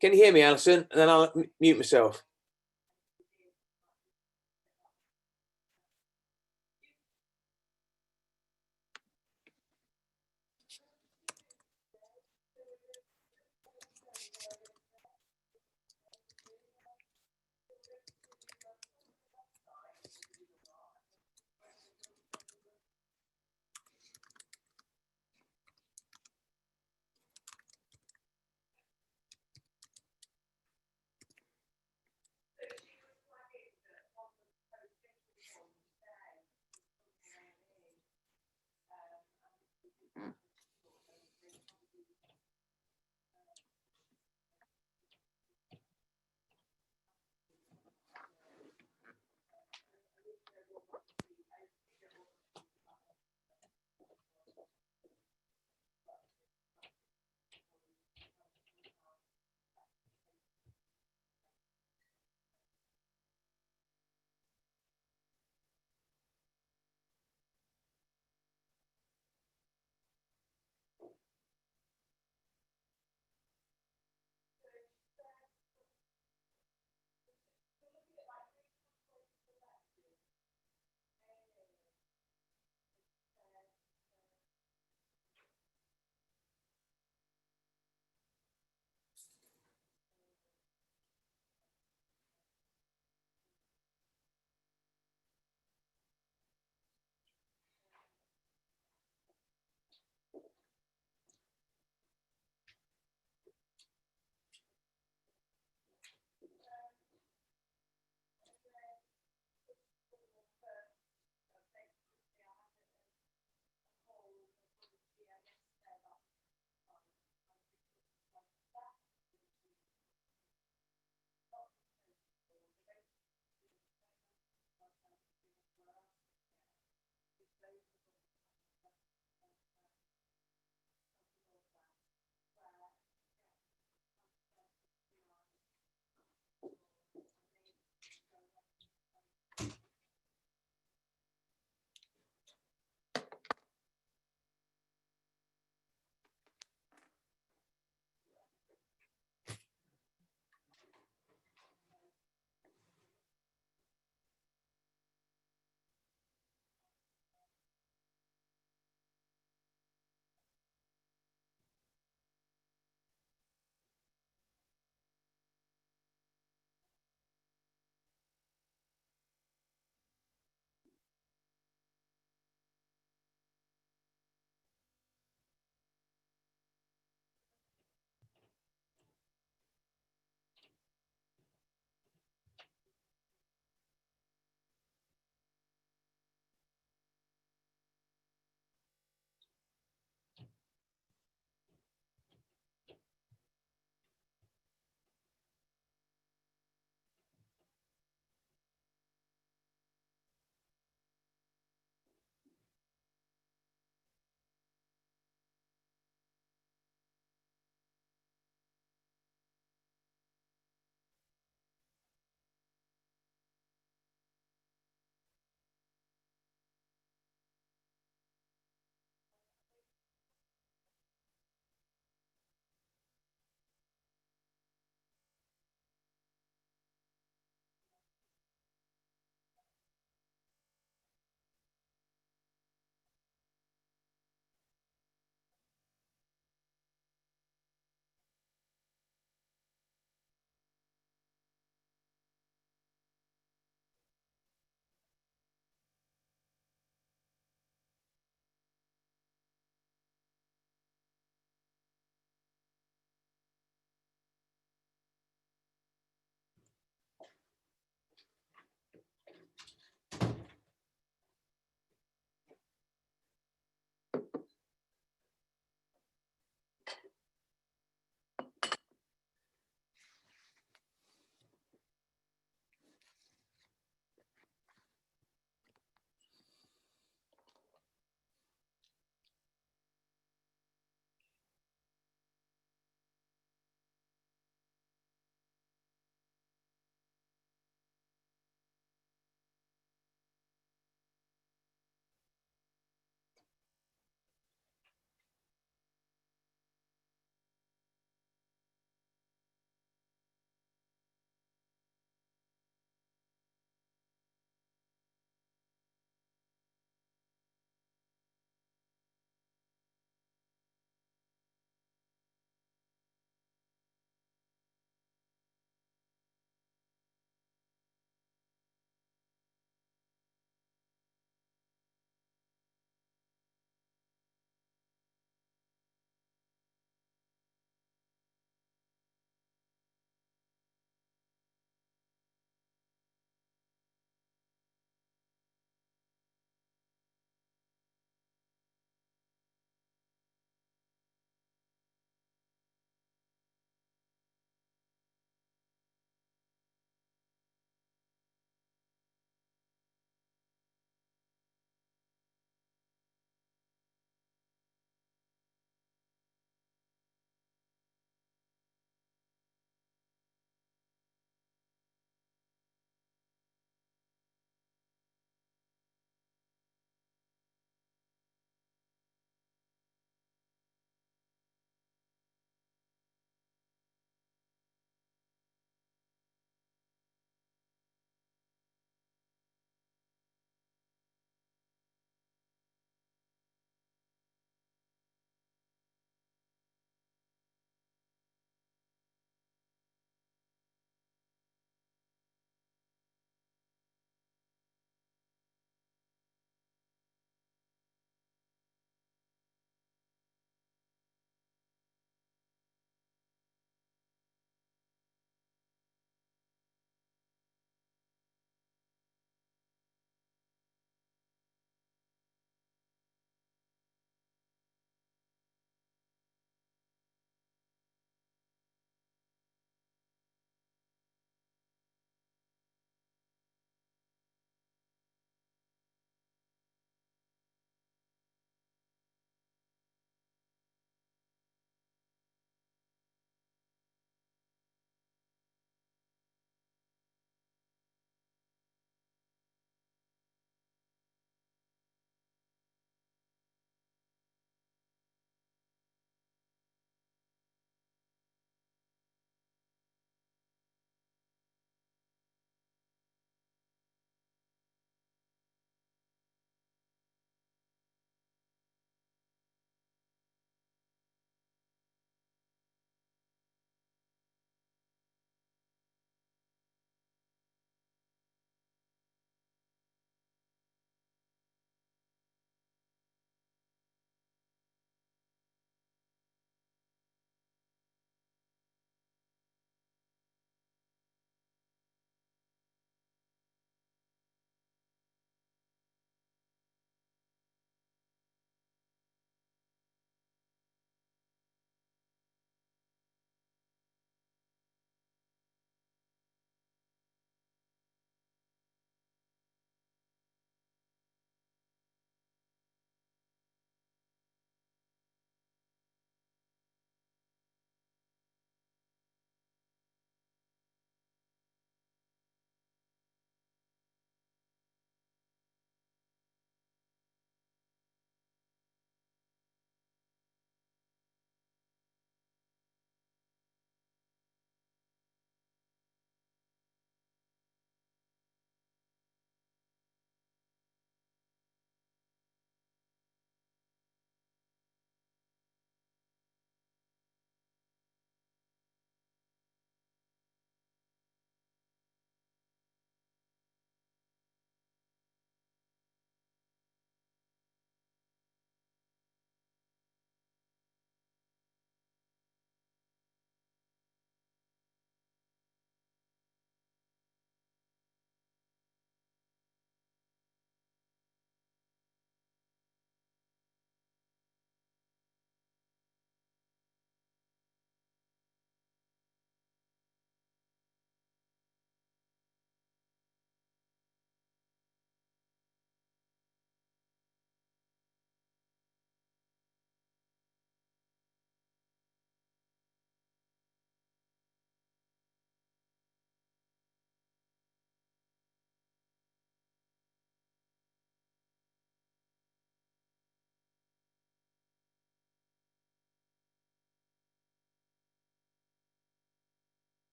Can you hear me, Alison? And then I'll mute myself.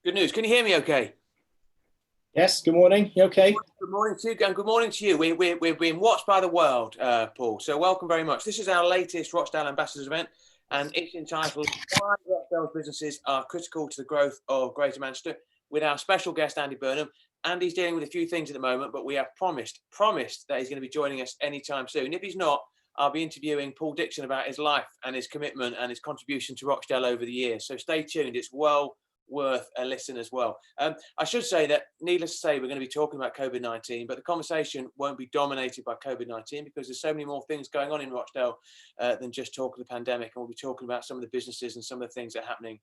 Good news. Can you hear me okay? Yes, good morning. You okay? Good morning to you, and good morning to you. We're being watched by the world, Paul. So welcome very much. This is our latest Rochdale Ambassadors event, and it's entitled Why Rochdale's Businesses Are Critical to the Growth of Greater Manchester, with our special guest, Andy Burnham. Andy's dealing with a few things at the moment, but we have promised that he's going to be joining us anytime soon. If he's not, I'll be interviewing Paul Dixon about his life and his commitment and his contribution to Rochdale over the years. So stay tuned. It's well worth a listen as well. I should say that, needless to say, we're going to be talking about COVID-19, but the conversation won't be dominated by COVID-19 because there's so many more things going on in Rochdale than just talk of the pandemic. And we'll be talking about some of the businesses and some of the things that are happening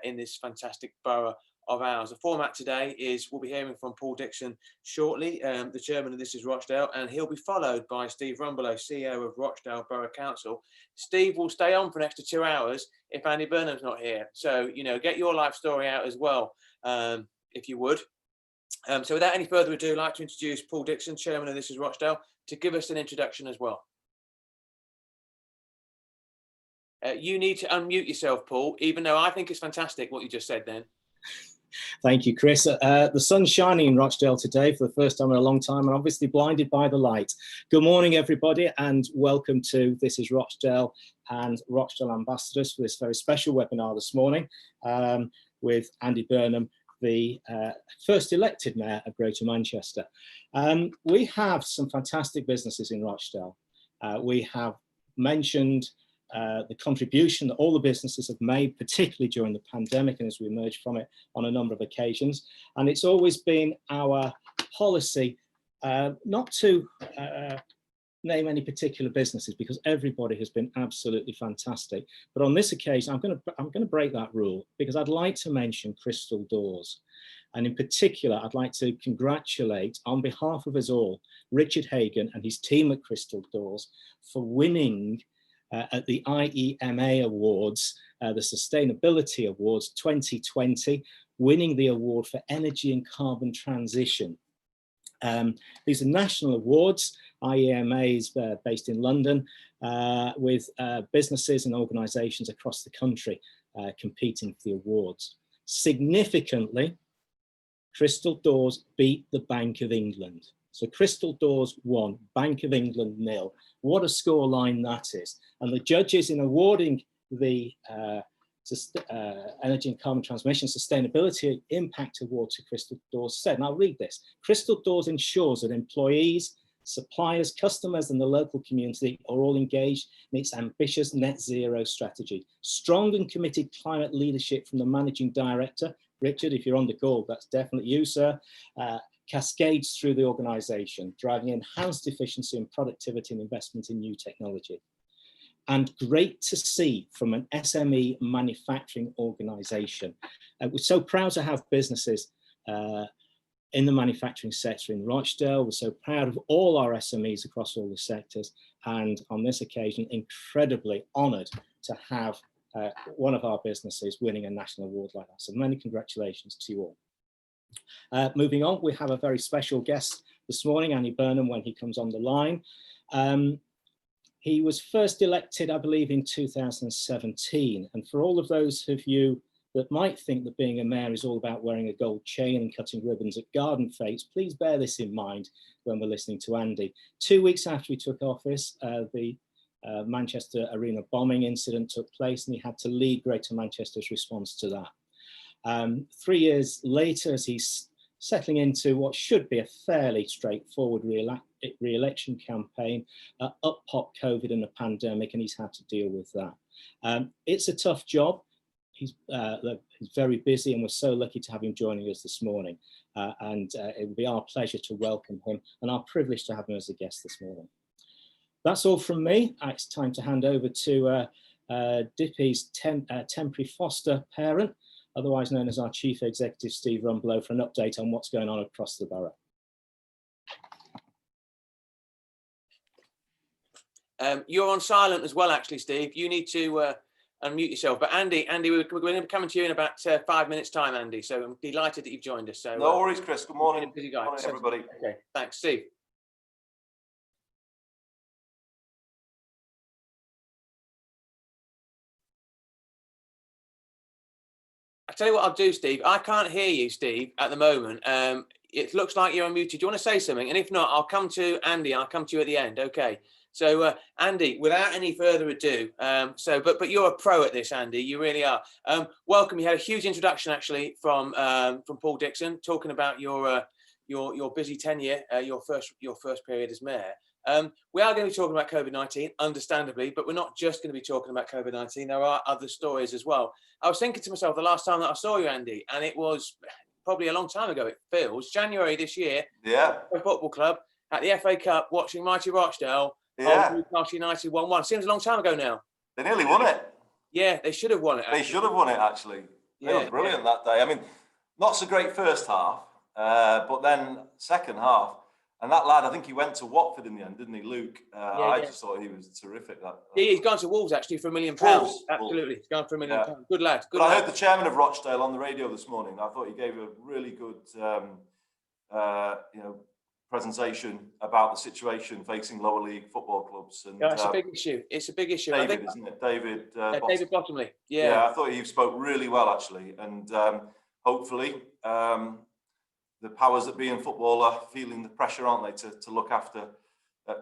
in this fantastic borough of ours. The format today is we'll be hearing from Paul Dixon shortly, the chairman of This Is Rochdale, and he'll be followed by Steve Rumbelow, CEO of Rochdale Borough Council. Steve will stay on for an extra 2 hours if Andy Burnham's not here. So, get your life story out as well, if you would. So without any further ado, I'd like to introduce Paul Dixon, chairman of This Is Rochdale, to give us an introduction as well. You need to unmute yourself, Paul, even though I think it's fantastic what you just said then. Thank you, Chris. The sun's shining in Rochdale today for the first time in a long time, and obviously blinded by the light. Good morning, everybody, and welcome to This Is Rochdale and Rochdale Ambassadors for this very special webinar this morning with Andy Burnham, the first elected mayor of Greater Manchester. We have some fantastic businesses in Rochdale. We have mentioned the contribution that all the businesses have made, particularly during the pandemic and as we emerge from it on a number of occasions. And it's always been our policy not to name any particular businesses because everybody has been absolutely fantastic. But on this occasion, I'm going to break that rule because I'd like to mention Crystal Doors. And in particular, I'd like to congratulate, on behalf of us all, Richard Hagan and his team at Crystal Doors for winning at the IEMA Awards, the Sustainability Awards 2020, winning the award for Energy and Carbon Transition. These are national awards. IEMA is based in London with businesses and organisations across the country competing for the awards. Significantly, Crystal Doors beat the Bank of England. So Crystal Doors won, Bank of England nil. What a scoreline that is. And the judges in awarding the Energy and Carbon Transmission Sustainability Impact Award to Crystal Doors said, and I'll read this, Crystal Doors ensures that employees, suppliers, customers and the local community are all engaged in its ambitious net zero strategy. Strong and committed climate leadership from the managing director, Richard, if you're on the call, that's definitely you, sir, cascades through the organisation, driving enhanced efficiency and productivity and investment in new technology. And great to see from an SME manufacturing organisation. We're so proud to have businesses in the manufacturing sector in Rochdale. We're so proud of all our SMEs across all the sectors. And on this occasion, incredibly honoured to have one of our businesses winning a national award like that. So many congratulations to you all. Moving on, we have a very special guest this morning, Andy Burnham, when he comes on the line. He was first elected, I believe, in 2017. And for all of those of you that might think that being a mayor is all about wearing a gold chain and cutting ribbons at garden fetes, please bear this in mind when we're listening to Andy. 2 weeks after he took office, the Manchester Arena bombing incident took place, and he had to lead Greater Manchester's response to that. 3 years later, as he's settling into what should be a fairly straightforward re-election campaign, up popped COVID and the pandemic, and he's had to deal with that. It's a tough job. He's very busy, and we're so lucky to have him joining us this morning. And it will be our pleasure to welcome him and our privilege to have him as a guest this morning. That's all from me. It's time to hand over to Dippy's temporary foster parent, otherwise known as our Chief Executive, Steve Rumbelow, for an update on what's going on across the borough. You're on silent as well, actually, Steve. You need to unmute yourself. But Andy, we're going to be coming to you in about 5 minutes' time, Andy. So I'm delighted that you've joined us. So no worries, Chris. Good morning. Busy guy. Good morning, everybody. Okay, thanks, Steve. tell you what I'll do, Steve. I can't hear you, Steve, at the moment. It looks like you're unmuted. Do you want to say something? And if not, I'll come to Andy. I'll come to you at the end. Okay. So, Andy, without any further ado, but you're a pro at this, Andy. You really are. Welcome. You had a huge introduction actually from Paul Dixon, talking about your busy tenure, your first period as mayor. We are going to be talking about COVID-19, understandably, but we're not just going to be talking about COVID-19. There are other stories as well. I was thinking to myself the last time that I saw you, Andy, and it was probably a long time ago. It feels January this year. Yeah. Football club at the FA Cup, watching mighty Rochdale. Yeah. Newcastle United 1-1. Seems a long time ago now. They nearly won it. Yeah, they should have won it. They should have won it, actually. Yeah, It was brilliant that day. I mean, not so great first half, but then second half. And that lad, I think he went to Watford in the end, didn't he, Luke? I just thought he was terrific. Yeah, he's gone to Wolves, actually, for £1 million. Wolves. Absolutely. He's gone for £1 million. Good lad. Good but lad. I heard the chairman of Rochdale on the radio this morning. I thought he gave a really good presentation about the situation facing lower league football clubs. And yeah, it's a big issue. It's a big issue. David, isn't it? David Bottomley. Yeah. Yeah, I thought he spoke really well, actually. And hopefully the powers that be in football are feeling the pressure, aren't they, to look after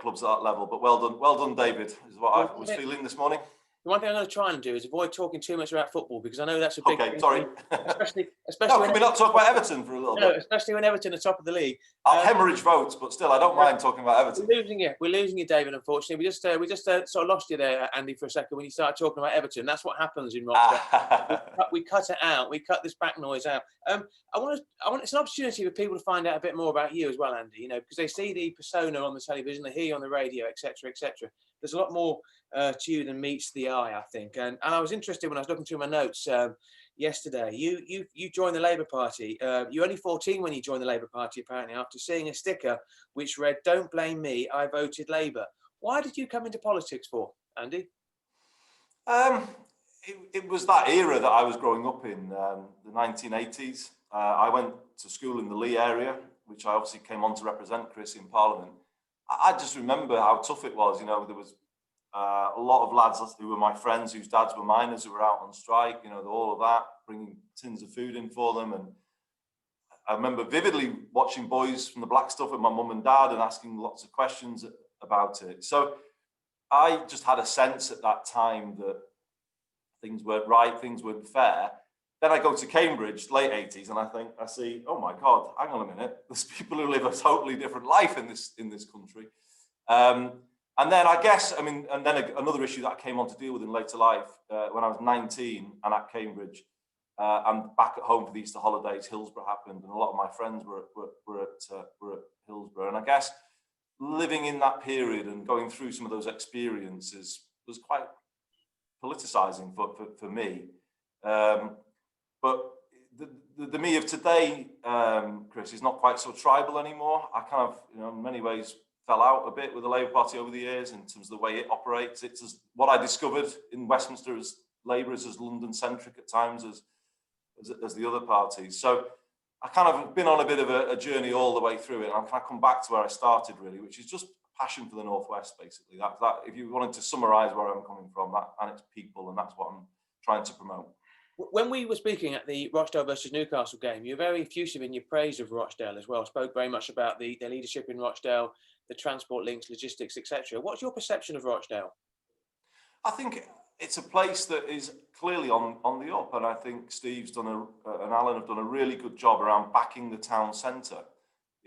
clubs at that level. But well done, David, is what I was feeling this morning. The one thing I'm going to try and do is avoid talking too much about football, because I know that's a big thing. Okay, sorry. Especially no, can we not talk about Everton for a little bit? Especially when Everton are top of the league. I'll hemorrhage votes, but still, I don't mind talking about Everton. We're losing you, David, unfortunately. We just sort of lost you there, Andy, for a second when you started talking about Everton. That's what happens in Rochdale. we cut it out. We cut this back noise out. It's an opportunity for people to find out a bit more about you as well, Andy, because they see the persona on the television, they hear you on the radio, etc., etc. There's a lot more to you than meets the eye, I think. And I was interested when I was looking through my notes yesterday. You joined the Labour Party. You were only 14 when you joined the Labour Party, apparently, after seeing a sticker which read, "Don't blame me, I voted Labour." Why did you come into politics for, Andy? It was that era that I was growing up in, the 1980s. I went to school in the Lee area, which I obviously came on to represent Chris in Parliament. I just remember how tough it was. There was a lot of lads who were my friends, whose dads were miners, who were out on strike, all of that, bringing tins of food in for them. And I remember vividly watching Boys from the Black Stuff with my mum and dad and asking lots of questions about it. So I just had a sense at that time that things weren't right, things weren't fair. Then I go to Cambridge, late 80s, and I see, oh my God, hang on a minute, there's people who live a totally different life in this country. And then I guess, and then another issue that I came on to deal with in later life, when I was 19 and at Cambridge, and back at home for the Easter holidays, Hillsborough happened, and a lot of my friends were at Hillsborough. And I guess living in that period and going through some of those experiences was quite politicizing for me. But the me of today, Chris, is not quite so tribal anymore. I kind of, in many ways, fell out a bit with the Labour Party over the years in terms of the way it operates. It's what I discovered in Westminster as Labour is as London-centric at times as the other parties. So I kind of been on a bit of a journey all the way through it. And I'm kind of come back to where I started, really, which is just passion for the Northwest, basically. That if you wanted to summarise where I'm coming from, and it's people, and that's what I'm trying to promote. When we were speaking at the Rochdale versus Newcastle game, you were very effusive in your praise of Rochdale as well. Spoke very much about the leadership in Rochdale, the transport links, logistics, etc. What's your perception of Rochdale? I think it's a place that is clearly on the up, and I think Steve's done and Alan have done a really good job around backing the town centre.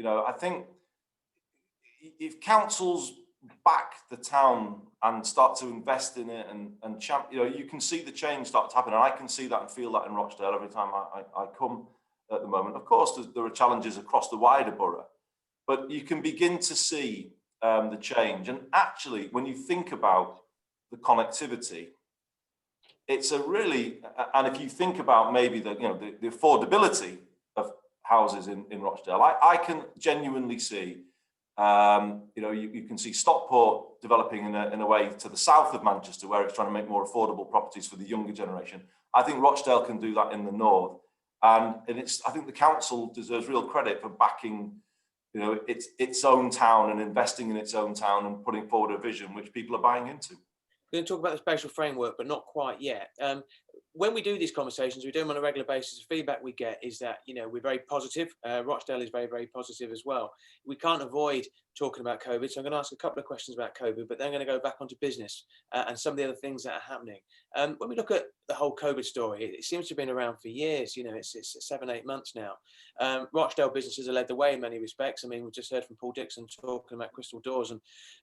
I think if councils back the town and start to invest in it and you can see the change start to happen, and I can see that and feel that in Rochdale every time I come at the moment. Of course, there are challenges across the wider borough, but you can begin to see the change. And actually, when you think about the connectivity, it's a really, and if you think about maybe the affordability of houses in Rochdale, I can genuinely see. You can see Stockport developing in a way to the south of Manchester, where it's trying to make more affordable properties for the younger generation. I think Rochdale can do that in the north, and I think the council deserves real credit for backing, its own town and investing in its own town and putting forward a vision which people are buying into. We're going to talk about the spatial framework, but not quite yet. when we do these conversations, we do them on a regular basis. The feedback we get is that, we're very positive. Rochdale is very, very positive as well. We can't avoid talking about COVID. So I'm going to ask a couple of questions about COVID, but then I'm going to go back onto business and some of the other things that are happening. When we look at the whole COVID story, it seems to have been around for years. It's 7-8 months now. Rochdale businesses are led the way in many respects. I mean, we just heard from Paul Dixon talking about Crystal Doors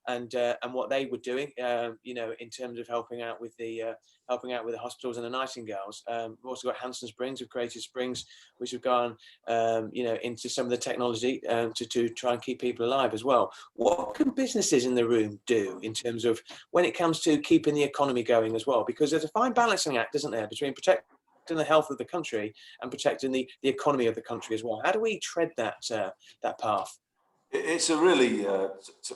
and what they were doing, in terms of helping out with the hospitals and the Nightingales. We've also got Hanson Springs, who've created springs, which have gone, into some of the technology to try and keep people alive as well. What can businesses in the room do in terms of when it comes to keeping the economy going as well? Because there's a fine balancing act, isn't there, between protecting the health of the country and protecting the economy of the country as well. How do we tread that path? It's a really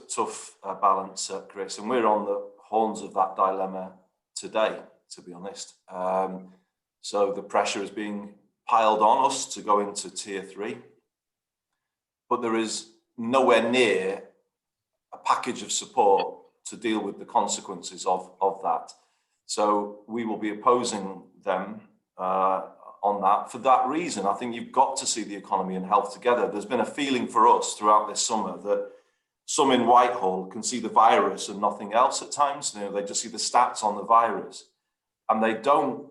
tough balance, Chris, and we're on the horns of that dilemma today, to be honest. So the pressure is being piled on us to go into tier 3, but there is nowhere near a package of support to deal with the consequences of that. So we will be opposing them on that. For that reason, I think you've got to see the economy and health together. There's been a feeling for us throughout this summer that some in Whitehall can see the virus and nothing else at times. They just see the stats on the virus, and they don't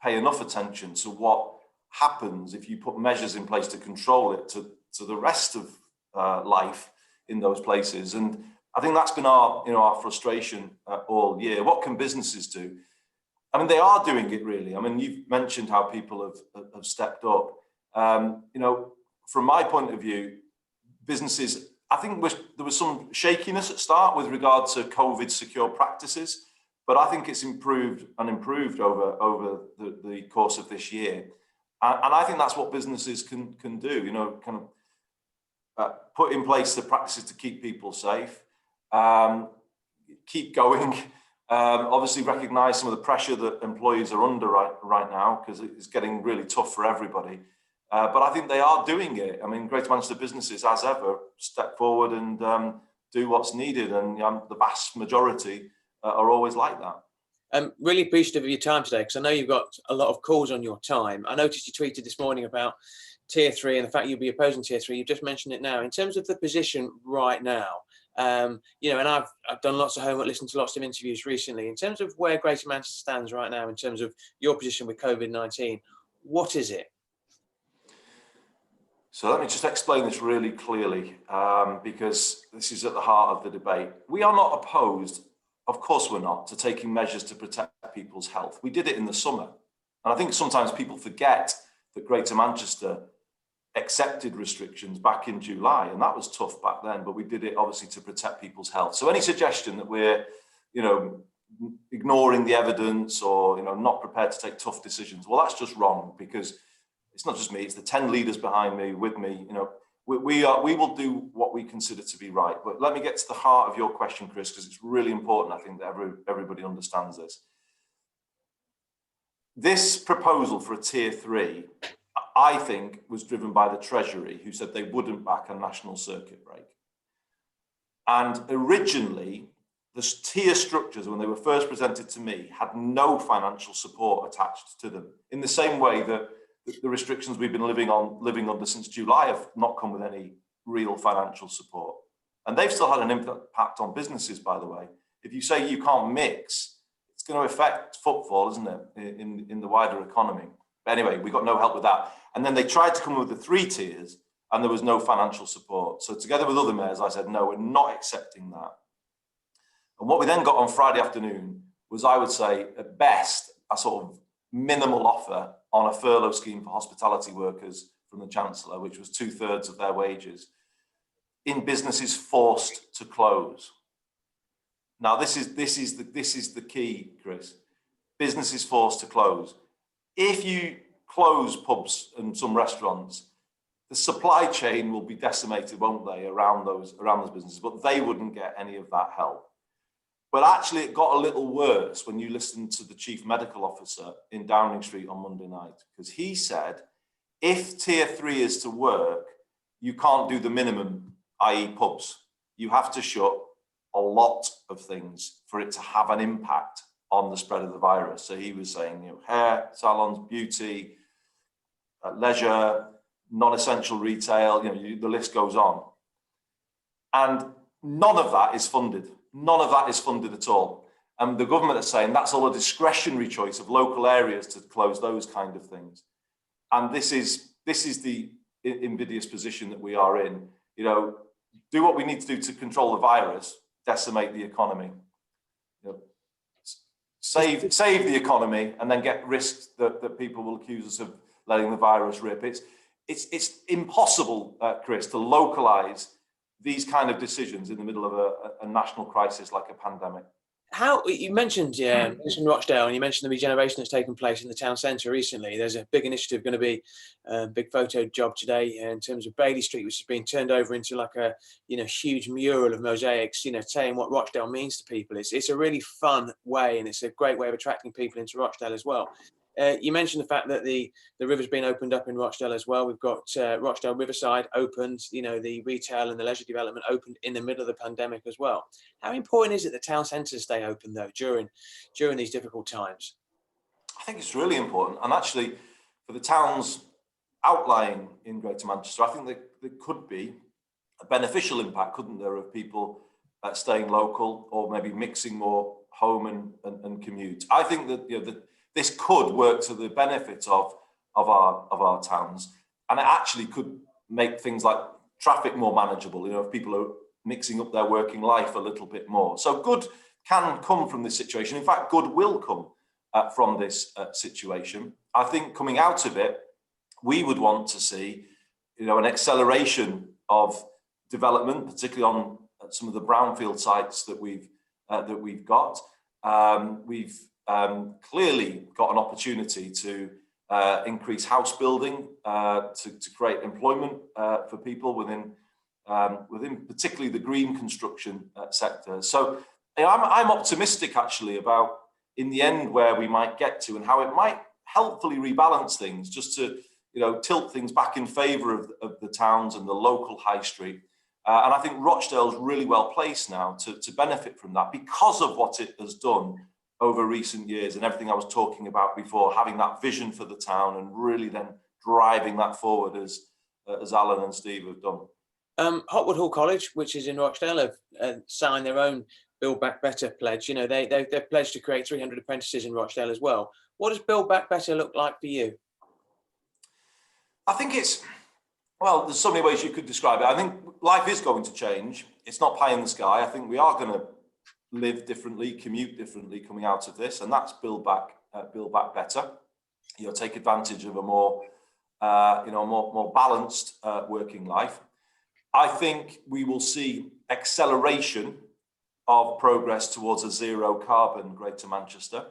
pay enough attention to what happens if you put measures in place to control it to the rest of life in those places. And I think that's been our frustration all year. What can businesses do? I mean, they are doing it really. I mean, you've mentioned how people have stepped up. From my point of view, businesses, I think there was some shakiness at start with regard to COVID secure practices, but I think it's improved over the course of this year. And I think that's what businesses can do, put in place the practices to keep people safe, keep going. Obviously recognise some of the pressure that employees are under right now, because it's getting really tough for everybody. But I think they are doing it. I mean, Greater Manchester businesses, as ever, step forward and do what's needed. And the vast majority are always like that. I'm really appreciative of your time today, because I know you've got a lot of calls on your time. I noticed you tweeted this morning about tier 3 and the fact you'll be opposing tier 3. You've just mentioned it now. In terms of the position right now, and I've done lots of homework, listened to lots of interviews recently. In terms of where Greater Manchester stands right now, in terms of your position with COVID-19, what is it? So let me just explain this really clearly, because this is at the heart of the debate. We are not opposed, of course we're not, to taking measures to protect people's health. We did it in the summer. And I think sometimes people forget that Greater Manchester accepted restrictions back in July, and that was tough back then, but we did it obviously to protect people's health. So any suggestion that we're, ignoring the evidence or, not prepared to take tough decisions, well, that's just wrong, because it's not just me, it's the 10 leaders behind me, with me, we will do what we consider to be right. But let me get to the heart of your question, Chris, because it's really important, I think, that everybody understands this. This proposal for a tier 3, I think, was driven by the Treasury, who said they wouldn't back a national circuit break. And originally, the tier structures, when they were first presented to me, had no financial support attached to them, in the same way that the restrictions we've been living under since July have not come with any real financial support. And they've still had an impact on businesses, by the way. If you say you can't mix, it's going to affect footfall, isn't it, in the wider economy? But anyway, we got no help with that. And then they tried to come up with the 3 tiers, and there was no financial support. So together with other mayors, I said, no, we're not accepting that. And what we then got on Friday afternoon was, I would say, at best, a sort of minimal offer on a furlough scheme for hospitality workers from the Chancellor, which was 2/3 of their wages, in businesses forced to close. Now, this is the key, Chris. Businesses forced to close. If you close pubs and some restaurants, the supply chain will be decimated, won't they, around those businesses? But they wouldn't get any of that help. But actually, it got a little worse when you listened to the chief medical officer in Downing Street on Monday night, because he said, if tier 3 is to work, you can't do the minimum, i.e. pubs. You have to shut a lot of things for it to have an impact on the spread of the virus. So he was saying, hair salons, beauty, leisure, non-essential retail, the list goes on. And none of that is funded. None of that is funded at all. And the government is saying that's all a discretionary choice of local areas to close those kind of things. And this is the invidious position that we are in. Do what we need to do to control the virus, decimate the economy, save the economy, and then get risks that people will accuse us of letting the virus rip. It's impossible, Chris, to localize these kind of decisions in the middle of a national crisis like a pandemic. How you mentioned Rochdale, and you mentioned the regeneration that's taken place in the town centre recently. There's a big initiative going to be a big photo job today in terms of Bailey Street, which is being turned over into like a huge mural of mosaics, saying what Rochdale means to people. It's a really fun way, and it's a great way of attracting people into Rochdale as well. You mentioned the fact that the river's been opened up in Rochdale as well. We've got Rochdale Riverside opened, the retail and the leisure development opened in the middle of the pandemic as well. How important is it that town centres stay open though during these difficult times? I think it's really important. And actually for the towns outlying in Greater Manchester, I think there could be a beneficial impact, couldn't there, of people staying local or maybe mixing more home and commute. I think that this could work to the benefit of our towns, and it actually could make things like traffic more manageable. If people are mixing up their working life a little bit more, so good can come from this situation. In fact, good will come from this situation. I think coming out of it, we would want to see, an acceleration of development, particularly on some of the brownfield sites that we've got. We've clearly got an opportunity to increase house building, to create employment for people within particularly the green construction sector. So I'm optimistic actually about in the end where we might get to and how it might helpfully rebalance things, just to tilt things back in favour of the towns and the local high street. And I think Rochdale is really well placed now to benefit from that because of what it has done over recent years and everything I was talking about before, having that vision for the town and really then driving that forward as Alan and Steve have done. Hotwood Hall College, which is in Rochdale, have signed their own Build Back Better pledge. They've pledged to create 300 apprentices in Rochdale as well. What does Build Back Better look like for you? I think there's so many ways you could describe it. I think life is going to change. It's not pie in the sky. I think we are going to live differently, commute differently coming out of this, and that's build back better. Take advantage of a more balanced working life. I think we will see acceleration of progress towards a zero carbon Greater Manchester.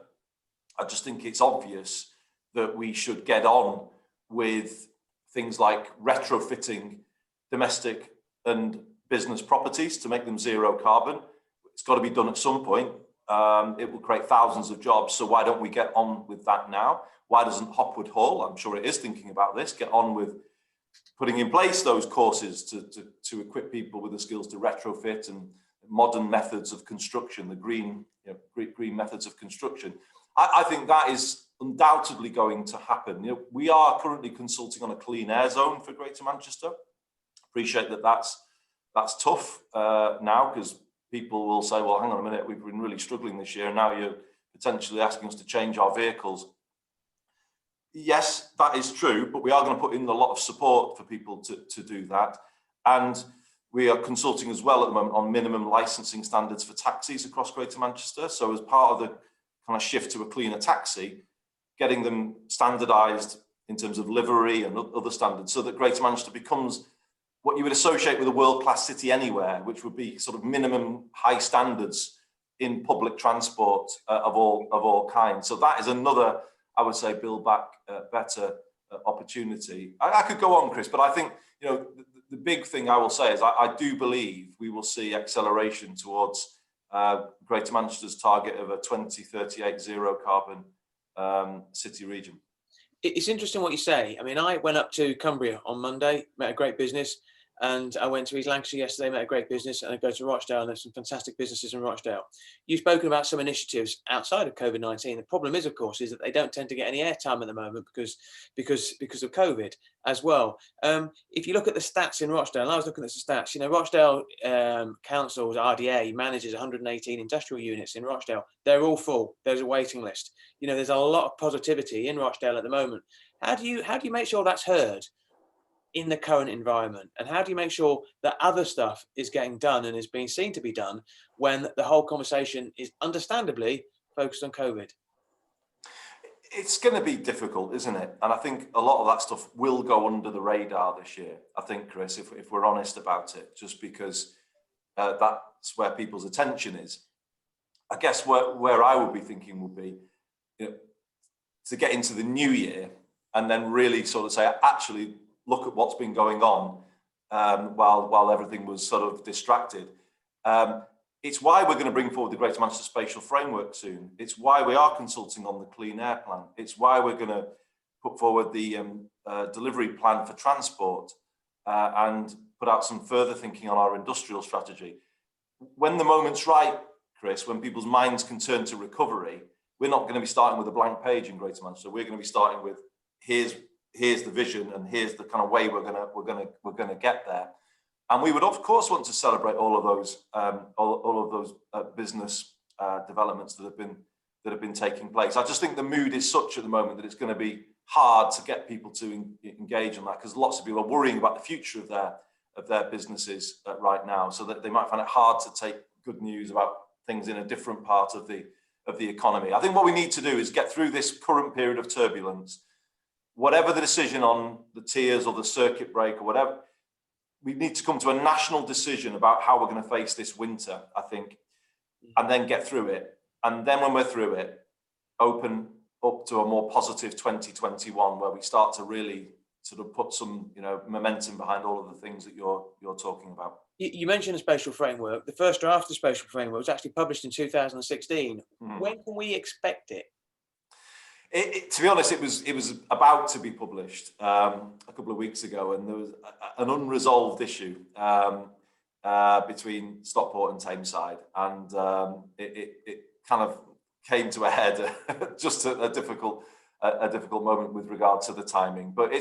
I just think it's obvious that we should get on with things like retrofitting domestic and business properties to make them zero carbon. It's got to be done at some point. It will create thousands of jobs. So why don't we get on with that now? Why doesn't Hotwood Hall, I'm sure it is thinking about this, get on with putting in place those courses to equip people with the skills to retrofit and modern methods of construction, the green methods of construction. I think that is undoubtedly going to happen. We are currently consulting on a clean air zone for Greater Manchester. Appreciate that's tough now, because people will say, well, hang on a minute, we've been really struggling this year, and now you're potentially asking us to change our vehicles. Yes, that is true, but we are going to put in a lot of support for people to do that. And we are consulting as well at the moment on minimum licensing standards for taxis across Greater Manchester. So as part of the kind of shift to a cleaner taxi, getting them standardised in terms of livery and other standards, so that Greater Manchester becomes what you would associate with a world-class city anywhere, which would be sort of minimum high standards in public transport of all kinds. So that is another, I would say, build back better opportunity. I could go on, Chris, but I think the big thing I will say is I do believe we will see acceleration towards Greater Manchester's target of a 2038 zero carbon city region. It's interesting what you say. I mean, I went up to Cumbria on Monday, met a great business, And I went to East Lancashire yesterday, met a great business, and I go to Rochdale, and there's some fantastic businesses in Rochdale. You've spoken about some initiatives outside of COVID-19. The problem is, of course, is that they don't tend to get any airtime at the moment because of COVID as well. If you look at the stats in Rochdale, and I was looking at the stats, Rochdale Council's RDA manages 118 industrial units in Rochdale. They're all full. There's a waiting list. There's a lot of positivity in Rochdale at the moment. How do you make sure that's heard in the current environment, and how do you make sure that other stuff is getting done and is being seen to be done when the whole conversation is understandably focused on COVID? It's going to be difficult, isn't it? And I think a lot of that stuff will go under the radar this year, I think, Chris, if we're honest about it, just because that's where people's attention is. I guess where I would be thinking would be, to get into the new year and then really sort of say, actually, look at what's been going on while everything was sort of distracted. It's why we're going to bring forward the Greater Manchester Spatial Framework soon. It's why we are consulting on the Clean Air Plan. It's why we're going to put forward the delivery plan for transport and put out some further thinking on our industrial strategy. When the moment's right, Chris, when people's minds can turn to recovery, we're not going to be starting with a blank page in Greater Manchester. We're going to be starting with here's the vision and here's the kind of way we're gonna get there. And we would of course want to celebrate all of those business developments that have been taking place. I just think the mood is such at the moment that it's going to be hard to get people to engage on that, because lots of people are worrying about the future of their businesses right now, so that they might find it hard to take good news about things in a different part of the economy. I think what we need to do is get through this current period of turbulence. Whatever the decision on the tiers or the circuit break or whatever, we need to come to a national decision about how we're going to face this winter, I think, and then get through it. And then when we're through it, open up to a more positive 2021, where we start to really sort of put some, momentum behind all of the things that you're talking about. You mentioned the spatial framework. The first draft of the spatial framework was actually published in 2016. When can we expect it? To be honest, it was about to be published a couple of weeks ago, and there was an unresolved issue between Stockport and Tameside, and it kind of came to a head just a difficult moment with regard to the timing. But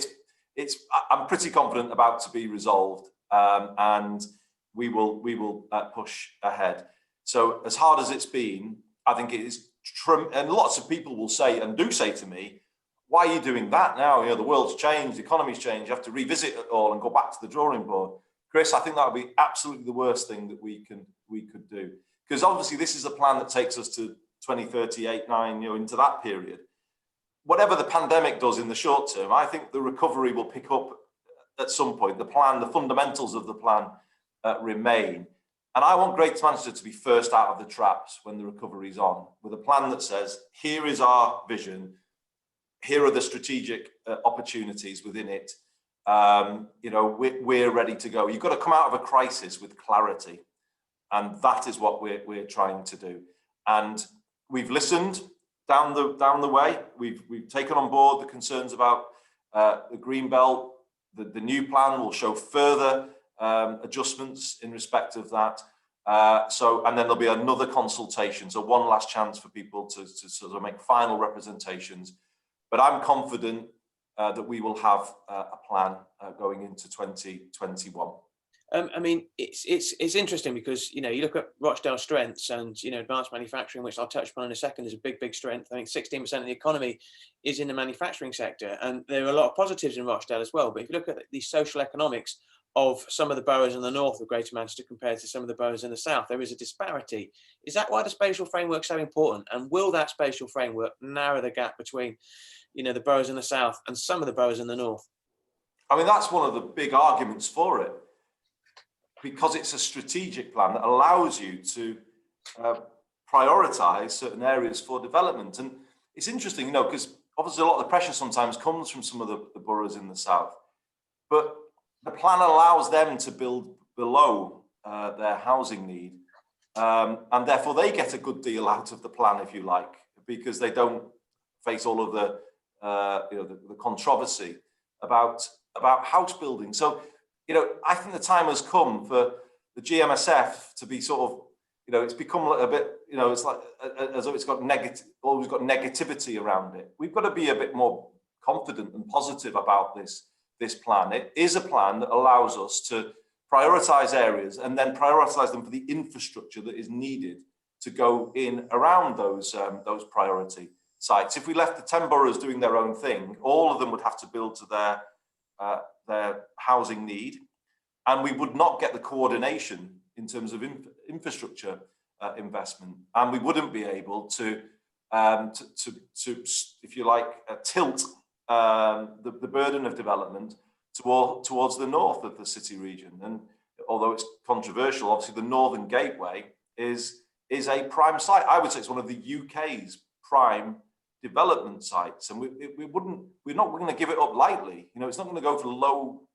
I'm pretty confident about to be resolved, and we will push ahead. So as hard as it's been, I think it is. And lots of people will say, and do say to me, why are you doing that now? The world's changed, the economy's changed, you have to revisit it all and go back to the drawing board. Chris, I think that would be absolutely the worst thing that we could do. Because obviously this is a plan that takes us to 2038, 9, into that period. Whatever the pandemic does in the short term, I think the recovery will pick up at some point. The plan, the fundamentals of the plan remain. And I want Greater Manchester to be first out of the traps when the recovery's on, with a plan that says, here is our vision, here are the strategic opportunities within it. We're ready to go. You've got to come out of a crisis with clarity, and that is what we're trying to do. And we've listened down the way. We've taken on board the concerns about the green belt. The new plan will show further adjustments in respect of that. And then there'll be another consultation. So one last chance for people to sort of make final representations. But I'm confident that we will have a plan going into 2021. I mean, it's interesting because, you look at Rochdale's strengths and, advanced manufacturing, which I'll touch upon in a second, is a big strength. I think 16% of the economy is in the manufacturing sector. And there are a lot of positives in Rochdale as well. But if you look at the social economics of some of the boroughs in the north of Greater Manchester compared to some of the boroughs in the south, there is a disparity. Is that why the spatial framework is so important? And will that spatial framework narrow the gap between, the boroughs in the south and some of the boroughs in the north? I mean, that's one of the big arguments for it, because it's a strategic plan that allows you to prioritise certain areas for development. And it's interesting, because obviously a lot of the pressure sometimes comes from some of the boroughs in the south, but the plan allows them to build below their housing need, and therefore they get a good deal out of the plan, if you like, because they don't face all of the controversy about house building. So you know, I think the time has come for the GMSF to be sort of, you know, it's become a bit, you know, it's like as though it's got always got negativity around it. We've got to be a bit more confident and positive about this plan. It is a plan that allows us to prioritize areas and then prioritize them for the infrastructure that is needed to go in around those priority sites. If we left the 10 boroughs doing their own thing, all of them would have to build to their housing need, and we would not get the coordination in terms of infrastructure investment, and we wouldn't be able to if you like, tilt the burden of development towards the north of the city region. And although it's controversial, obviously the Northern Gateway is a prime site. I would say it's one of the UK's prime development sites, and we're not going to give it up lightly. You know, it's not going to go for low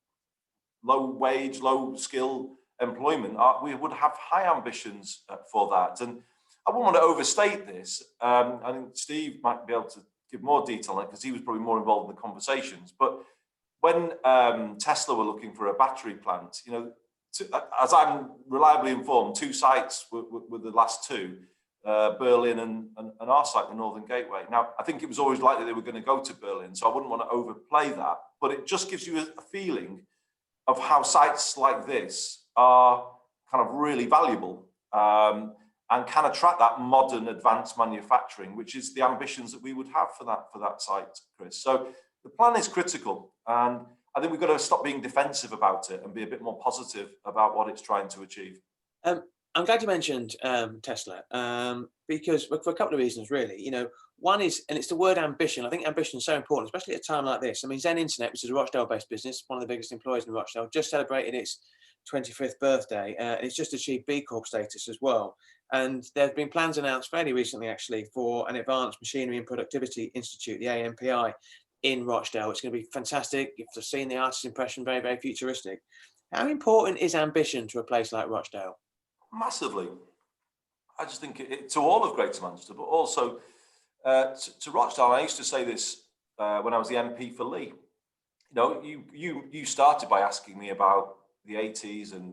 wage, low skill employment. We would have high ambitions for that, and I wouldn't want to overstate this. I think Steve might be able to give more detail on it because he was probably more involved in the conversations. But when Tesla were looking for a battery plant, you know, as I'm reliably informed, 2 sites were the last 2, Berlin and our site, the Northern Gateway. Now, I think it was always likely they were going to go to Berlin, so I wouldn't want to overplay that. But it just gives you a feeling of how sites like this are kind of really valuable and can attract that modern advanced manufacturing, which is the ambitions that we would have for that site, Chris. So the plan is critical, and I think we've got to stop being defensive about it and be a bit more positive about what it's trying to achieve. I'm glad you mentioned Tesla, because for a couple of reasons, really. You know, one is, and it's the word ambition. I think ambition is so important, especially at a time like this. I mean, Zen Internet, which is a Rochdale-based business, one of the biggest employers in Rochdale, just celebrated its 25th birthday. It's just achieved B Corp status as well. And there have been plans announced fairly recently, actually, for an Advanced Machinery and Productivity Institute, the AMPI, in Rochdale. It's going to be fantastic. You've seen the artist's impression, very, very futuristic. How important is ambition to a place like Rochdale? Massively. I just think to all of Greater Manchester, but also to Rochdale. I used to say this when I was the MP for Lee. You know, you started by asking me about the 80s and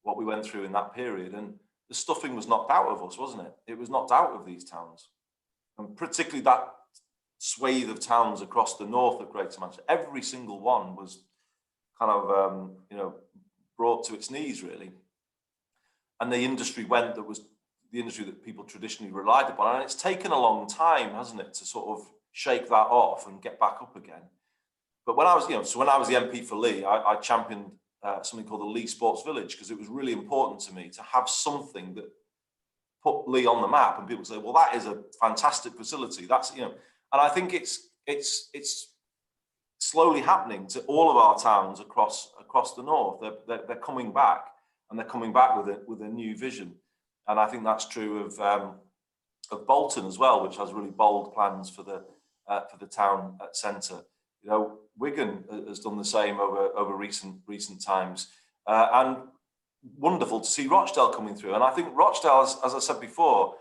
what we went through in that period, and the stuffing was knocked out of us, wasn't it? It was knocked out of these towns, and particularly that swathe of towns across the north of Greater Manchester. Every single one was kind of you know, brought to its knees, really. And the industry that was the industry that people traditionally relied upon. And it's taken a long time, hasn't it, to sort of shake that off and get back up again. But when I was, you know, so when I was the MP for Lee, I championed something called the Lee Sports Village, because it was really important to me to have something that put Lee on the map. And people say, well, that is a fantastic facility. That's, you know, and I think it's slowly happening to all of our towns across the north. They're coming back. And they're coming back with a new vision, and I think that's true of Bolton as well, which has really bold plans for the town centre. You know, Wigan has done the same over recent times, and wonderful to see Rochdale coming through. And I think Rochdale, as I said before,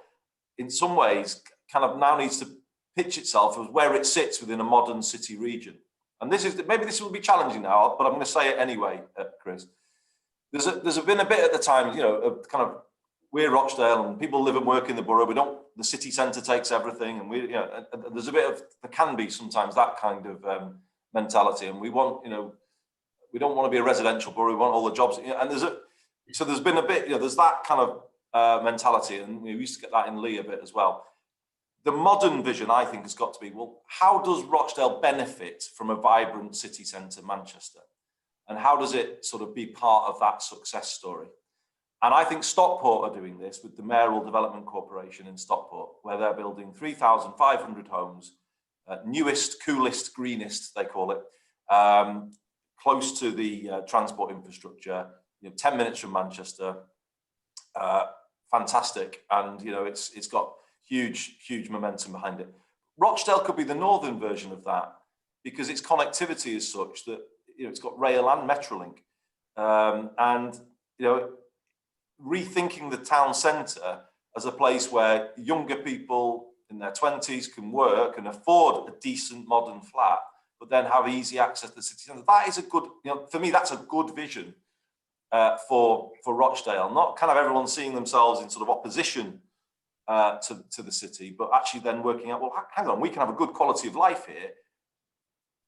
in some ways, kind of now needs to pitch itself as where it sits within a modern city region. And maybe this will be challenging now, but I'm going to say it anyway, Chris. There's been a bit at the time, you know, of kind of, we're Rochdale and people live and work in the borough. The city centre takes everything, and you know, there's a bit of, there can be sometimes that kind of mentality, and we want, you know, we don't want to be a residential borough. We want all the jobs, you know, and there's been a bit, you know, there's that kind of mentality, and we used to get that in Lee a bit as well. The modern vision, I think, has got to be, well, how does Rochdale benefit from a vibrant city centre, Manchester? And how does it sort of be part of that success story? And I think Stockport are doing this with the Mayoral Development Corporation in Stockport, where they're building 3,500 homes, newest, coolest, greenest, they call it, close to the transport infrastructure, you know, 10 minutes from Manchester, fantastic. And, you know, it's got huge momentum behind it. Rochdale could be the northern version of that, because its connectivity is such that, you know, it's got rail and Metrolink, and, you know, rethinking the town centre as a place where younger people in their 20s can work and afford a decent modern flat, but then have easy access to the city centre. That is a good, for me, that's a good vision for Rochdale. Not kind of everyone seeing themselves in sort of opposition to the city, but actually then working out, well, hang on, we can have a good quality of life here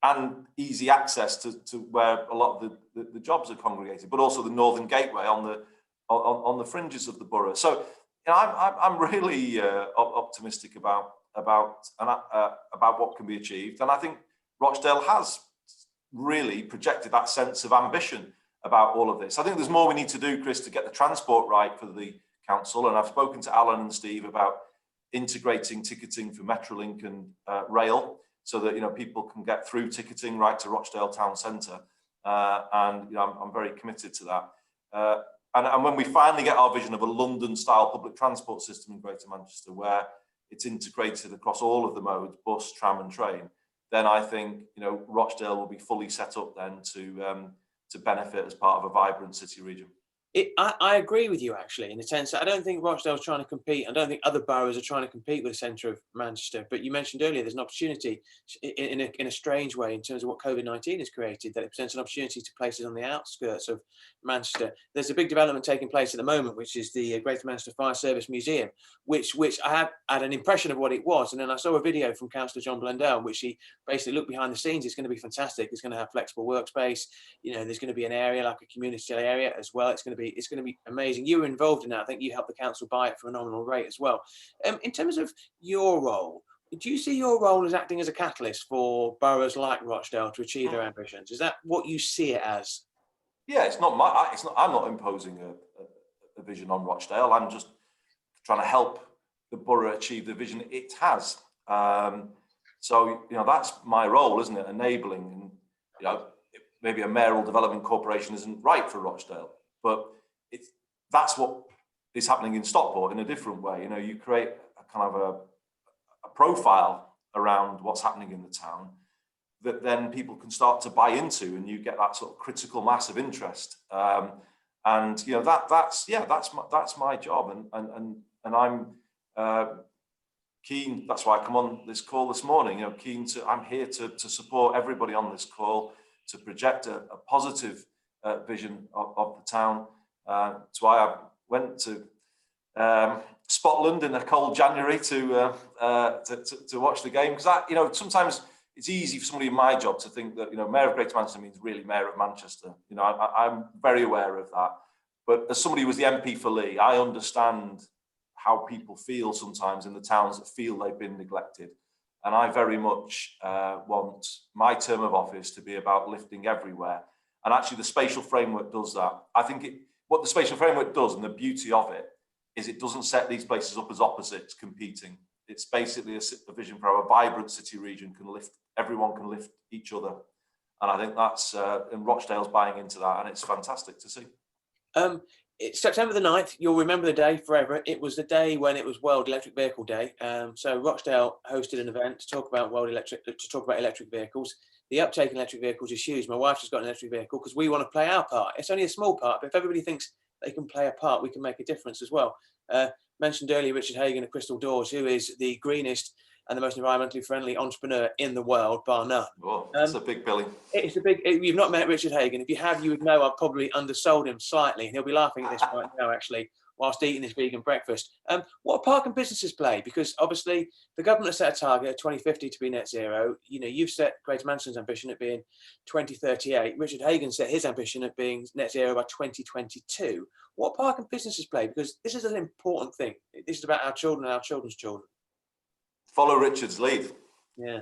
and easy access to where a lot of the jobs are congregated, but also the Northern Gateway on the fringes of the borough. So I'm really optimistic about what can be achieved, and I think Rochdale has really projected that sense of ambition about all of this. I think there's more we need to do, Chris, to get the transport right for the council, and I've spoken to Alan and Steve about integrating ticketing for Metrolink and rail, so that people can get through ticketing right to Rochdale town centre, and I'm very committed to that. And when we finally get our vision of a London-style public transport system in Greater Manchester, where it's integrated across all of the modes, bus, tram, and train, then I think Rochdale will be fully set up then to benefit as part of a vibrant city region. I agree with you, actually, in the sense that I don't think Rochdale's trying to compete. I don't think other boroughs are trying to compete with the centre of Manchester. But you mentioned earlier there's an opportunity in a strange way in terms of what COVID-19 has created, that it presents an opportunity to places on the outskirts of Manchester. There's a big development taking place at the moment, which is the Greater Manchester Fire Service Museum, which I had an impression of what it was. And then I saw a video from Councillor John Blundell, in which he basically looked behind the scenes. It's going to be fantastic. It's going to have flexible workspace. There's going to be an area like a community area as well. It's going to be amazing. You were involved in that. I think you helped the council buy it for a nominal rate as well. In terms of your role, do you see your role as acting as a catalyst for boroughs like Rochdale to achieve their ambitions? Is that what you see it as? Yeah, I'm not imposing a vision on Rochdale. I'm just trying to help the borough achieve the vision it has. So that's my role, isn't it? Enabling, and maybe a mayoral development corporation isn't right for Rochdale, but that's what is happening in Stockport in a different way. You create a kind of a profile around what's happening in the town that then people can start to buy into, and you get that sort of critical mass of interest. And that's my job, and I'm keen. That's why I come on this call this morning. I'm here to support everybody on this call to project a positive vision of the town. That's why I went to Scotland in a cold January to watch the game, because sometimes it's easy for somebody in my job to think that Mayor of Greater Manchester means really Mayor of Manchester. I'm very aware of that, but as somebody who was the MP for Lee, I understand how people feel sometimes in the towns that feel they've been neglected, and I very much want my term of office to be about lifting everywhere. And actually, the spatial framework does that. I think what the spatial framework does, and the beauty of it, is it doesn't set these places up as opposites competing. It's basically a vision for how a vibrant city region can lift, everyone can lift each other. And I think that's, and Rochdale's buying into that, and it's fantastic to see. It's September the 9th. You'll remember the day forever. It was the day when it was World Electric Vehicle Day. So Rochdale hosted an event to talk about electric vehicles. The uptake in electric vehicles is huge. My wife has got an electric vehicle because we want to play our part. It's only a small part, but if everybody thinks they can play a part, we can make a difference as well. Mentioned earlier Richard Hagan of Crystal Doors, who is the greenest and the most environmentally friendly entrepreneur in the world, bar none. Oh, that's a big billing. It's a big. You've not met Richard Hagan. If you have, you would know I've probably undersold him slightly. He'll be laughing at this right now, actually, whilst eating his vegan breakfast. What part can businesses play? Because obviously the government has set a target of 2050 to be net zero. You've set Greater Manchester's ambition at being 2038. Richard Hagan set his ambition at being net zero by 2022. What part can businesses play? Because this is an important thing. This is about our children and our children's children. Follow Richard's lead. Yeah.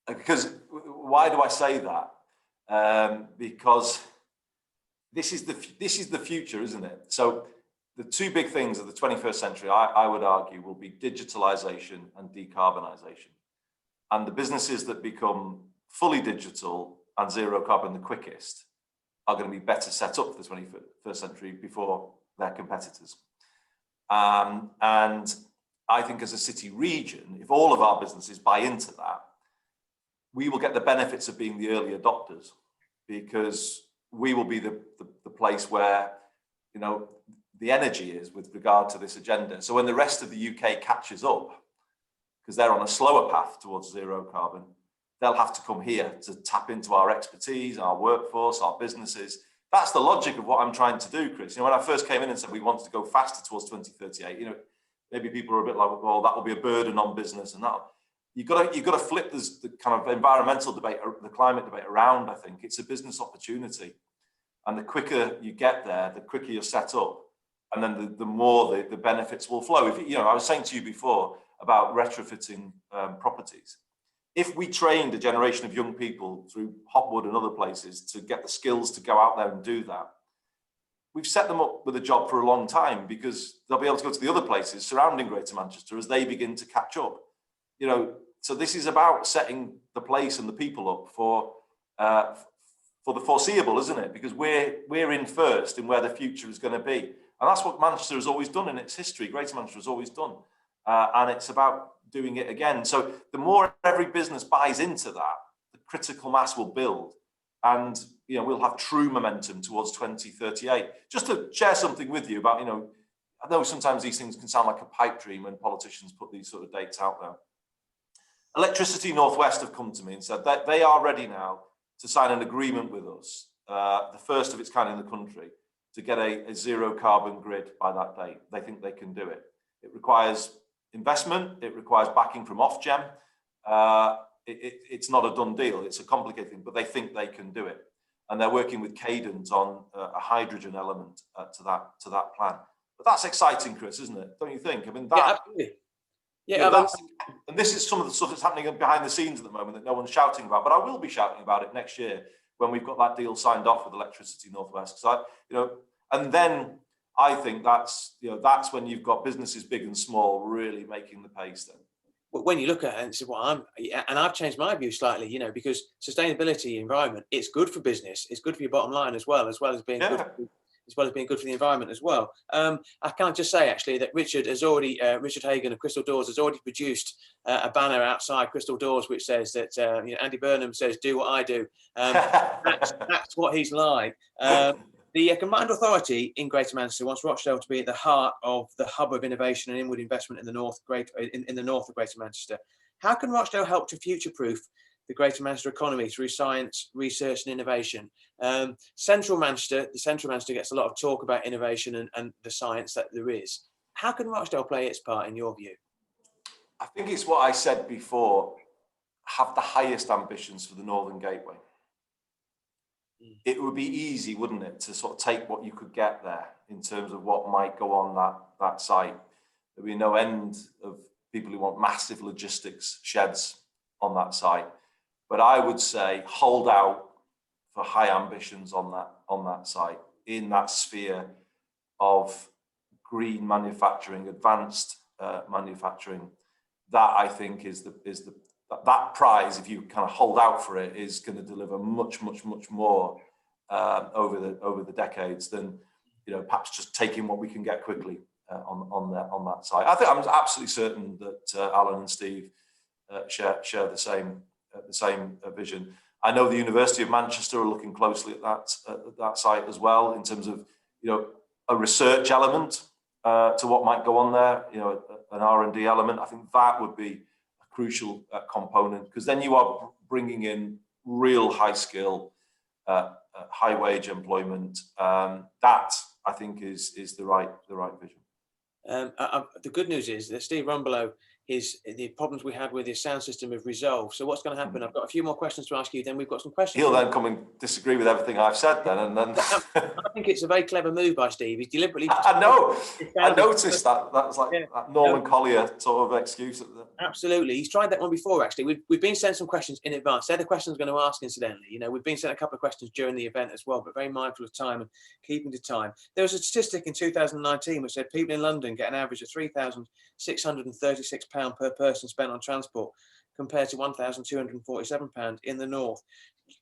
Because why do I say that? Because this is the future, isn't it? So the two big things of the 21st century, I would argue, will be digitalization and decarbonisation. And the businesses that become fully digital and zero carbon the quickest are going to be better set up for the 21st century before their competitors. And I think as a city region, if all of our businesses buy into that, we will get the benefits of being the early adopters, because we will be the place where, the energy is with regard to this agenda. So when the rest of the UK catches up, because they're on a slower path towards zero carbon, they'll have to come here to tap into our expertise, our workforce, our businesses. That's the logic of what I'm trying to do, Chris. You know, when I first came in and said we wanted to go faster towards 2038, you know, maybe people are a bit like, well, that will be a burden on business, and that you've got to flip this, the kind of environmental debate, the climate debate around. I think it's a business opportunity, and the quicker you get there, the quicker you're set up, and then the more the benefits will flow. If you know, I was saying to you before about retrofitting properties. If we trained a generation of young people through Hotwood and other places to get the skills to go out there and do that, we've set them up with a job for a long time, because they'll be able to go to the other places surrounding Greater Manchester as they begin to catch up. You know, so this is about setting the place and the people up for the foreseeable, isn't it? Because we're in first in where the future is going to be, and that's what Manchester has always done in its history. Greater Manchester has always done, and it's about doing it again. So the more every business buys into that, the critical mass will build, and you know, we'll have true momentum towards 2038. Just to share something with you about, you know, I know sometimes these things can sound like a pipe dream when politicians put these sort of dates out there. Electricity North West have come to me and said that they are ready now to sign an agreement with us, the first of its kind in the country, to get a zero carbon grid by that date. They think they can do it. It requires investment, it requires backing from Ofgem. It's not a done deal, it's a complicated thing, but they think they can do it. And they're working with Cadent on a hydrogen element to that plan. But that's exciting, Chris, isn't it? Don't you think? I mean, that, yeah, absolutely. Yeah, you know, and this is some of the stuff that's happening behind the scenes at the moment that no one's shouting about, but I will be shouting about it next year when we've got that deal signed off with Electricity North West. So, you know, and then I think that's, you know, that's when you've got businesses big and small really making the pace then. When you look at it and say, well, I've changed my view slightly, you know, because sustainability, environment, it's good for business, it's good for your bottom line as well as being good, as well as being good for the environment as well. I can't just say actually that Richard Hagan of Crystal Doors has already produced a banner outside Crystal Doors which says that you know, Andy Burnham says, "Do what I do." That's what he's like. The Combined Authority in Greater Manchester wants Rochdale to be at the heart of the hub of innovation and inward investment in the north of Greater Manchester. How can Rochdale help to future-proof the Greater Manchester economy through science, research, and innovation? Central Manchester gets a lot of talk about innovation and the science that there is. How can Rochdale play its part in your view? I think it's what I said before: have the highest ambitions for the Northern Gateway. It would be easy, wouldn't it, to sort of take what you could get there in terms of what might go on that site. There'd be no end of people who want massive logistics sheds on that site. But I would say hold out for high ambitions on that site, in that sphere of green manufacturing, advanced manufacturing. That I think is that prize, if you kind of hold out for it, is going to deliver much more over the decades than, you know, perhaps just taking what we can get quickly on that side. I think I'm absolutely certain that Alan and Steve share the same vision. I know the University of Manchester are looking closely at that site as well, in terms of, you know, a research element to what might go on there, you know, an R&D element. I think that would be crucial component, because then you are bringing in real high skill, high wage employment. That I think is the right vision. The good news is that Steve Rumbelow, the problems we had with his sound system have resolved. So what's going to happen? I've got a few more questions to ask you. Then we've got some questions. He'll then come and disagree with everything I've said then, and then. I think it's a very clever move by Steve. He's deliberately. I know. I noticed that. That was like that Norman Collier sort of excuse. Absolutely, he's tried that one before. Actually, we've been sent some questions in advance. They're the questions I'm going to ask. Incidentally, you know, we've been sent a couple of questions during the event as well, but very mindful of time and keeping to time. There was a statistic in 2019 which said people in London get an average of £3,636 per person spent on transport, compared to £1,247 in the north.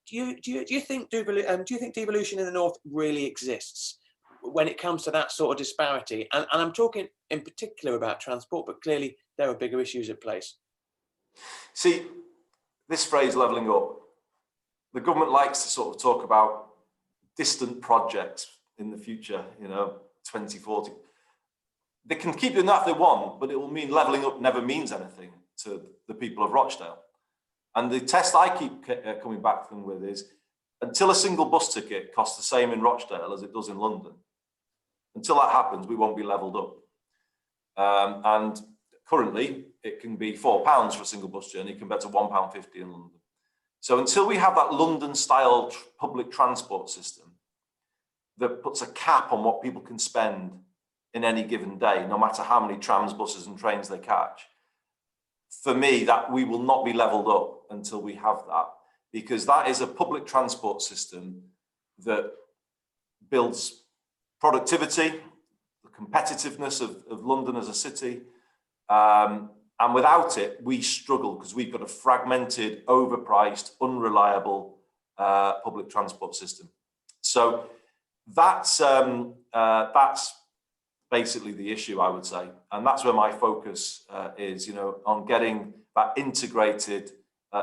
Do you think devolution in the north really exists when it comes to that sort of disparity? And I'm talking in particular about transport, but clearly there are bigger issues at play. See, this phrase levelling up, the government likes to sort of talk about distant projects in the future, you know, 2040. They can keep doing that if they want, but it will mean levelling up never means anything to the people of Rochdale. And the test I keep coming back to them with is, until a single bus ticket costs the same in Rochdale as it does in London, until that happens, we won't be levelled up. And currently, it can be £4 for a single bus journey compared to £1.50 in London. So until we have that London-style public transport system that puts a cap on what people can spend in any given day, no matter how many trams, buses and trains they catch, for me, that we will not be levelled up until we have that, because that is a public transport system that builds productivity, the competitiveness of London as a city. And without it, we struggle because we've got a fragmented, overpriced, unreliable public transport system. So that's basically the issue, I would say. And that's where my focus is, on getting that integrated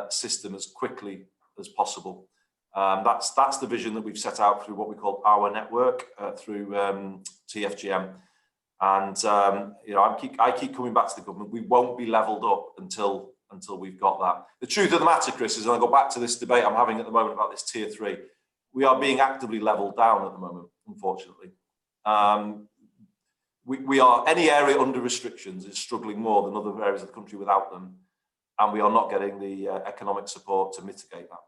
system as quickly as possible. That's the vision that we've set out through what we call our network, through TFGM. And I keep coming back to the government. We won't be levelled up until we've got that. The truth of the matter, Chris, is, and I go back to this debate I'm having at the moment about this tier 3, we are being actively levelled down at the moment, unfortunately. We are, any area under restrictions is struggling more than other areas of the country without them, and we are not getting the economic support to mitigate that.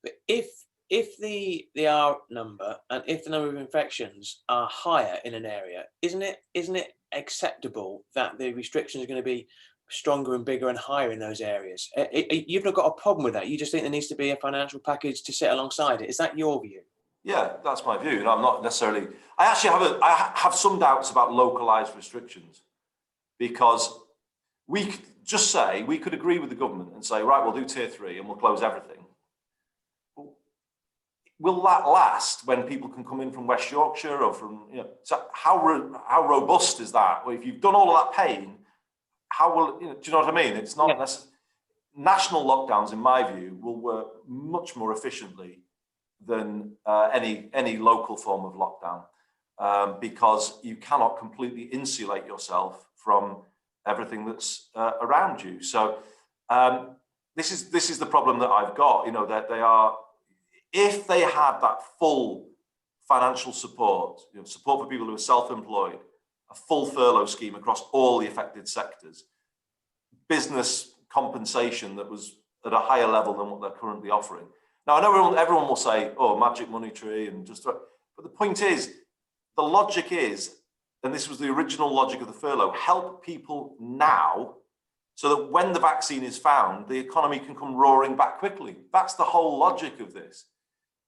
But if the R number and if the number of infections are higher in an area, isn't it acceptable that the restrictions are going to be stronger and bigger and higher in those areas? You've not got a problem with that. You just think there needs to be a financial package to sit alongside it. Is that your view? Yeah, that's my view. And I'm not necessarily. I have some doubts about localized restrictions, because we could just say, we could agree with the government and say, right, we'll do tier 3 and we'll close everything. Will that last when people can come in from West Yorkshire or from, so how robust is that? Well, if you've done all of that pain, how will, do you know what I mean? It's not necessarily. National lockdowns, in my view, will work much more efficiently than any local form of lockdown, because you cannot completely insulate yourself from everything that's around you. So this is the problem that I've got, that they are. If they had that full financial support, support for people who are self-employed, a full furlough scheme across all the affected sectors, business compensation that was at a higher level than what they're currently offering. Now, I know everyone will say, oh, magic money tree, but the point is, the logic is, and this was the original logic of the furlough, help people now so that when the vaccine is found, the economy can come roaring back quickly. That's the whole logic of this.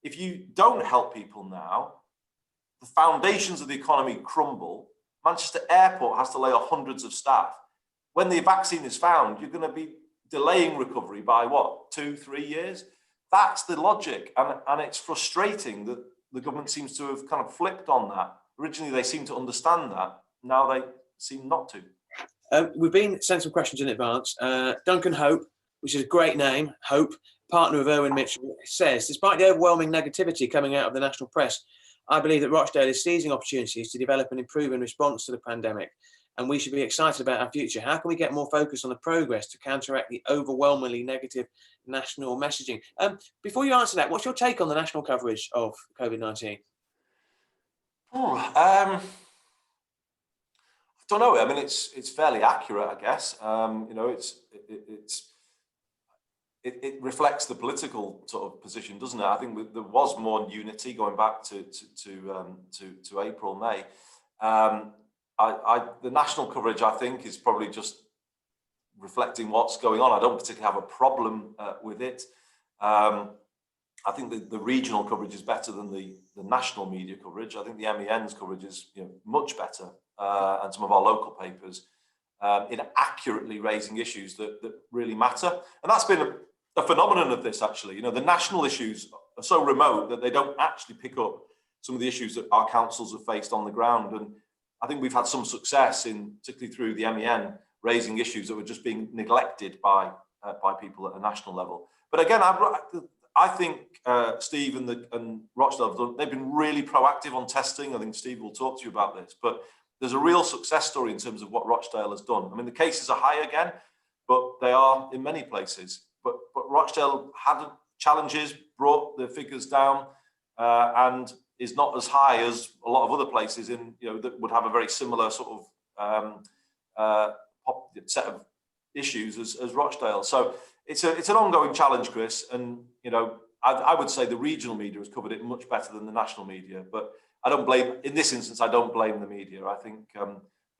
If you don't help people now, the foundations of the economy crumble. Manchester Airport has to lay off hundreds of staff. When the vaccine is found, you're going to be delaying recovery by what, 2-3 years? That's the logic. And it's frustrating that the government seems to have kind of flipped on that. Originally, they seemed to understand that. Now they seem not to. We've been sent some questions in advance. Duncan Hope, which is a great name, Hope, partner of Erwin Mitchell, says, despite the overwhelming negativity coming out of the national press, I believe that Rochdale is seizing opportunities to develop and improve in response to the pandemic, and we should be excited about our future. How can we get more focus on the progress to counteract the overwhelmingly negative national messaging? Before you answer that, what's your take on the national coverage of COVID-19? I don't know. I mean, it's fairly accurate, I guess. It reflects the political sort of position, doesn't it? I think there was more unity going back to April, May. The national coverage, I think, is probably just reflecting what's going on. I don't particularly have a problem with it. I think the regional coverage is better than the national media coverage. I think the MEN's coverage is much better, and some of our local papers in accurately raising issues that really matter. And that's been a phenomenon of this, actually. The national issues are so remote that they don't actually pick up some of the issues that our councils have faced on the ground. And I think we've had some success in, particularly through the MEN, raising issues that were just being neglected by people at a national level. But again, I think Steve and Rochdale, they've been really proactive on testing. I think Steve will talk to you about this, but there's a real success story in terms of what Rochdale has done. I mean, the cases are high again, but they are in many places. But Rochdale had challenges, brought the figures down, and is not as high as a lot of other places in, that would have a very similar sort of set of issues as Rochdale. So it's an ongoing challenge, Chris, and I would say the regional media has covered it much better than the national media, but I don't blame, in this instance, I don't blame the media. I think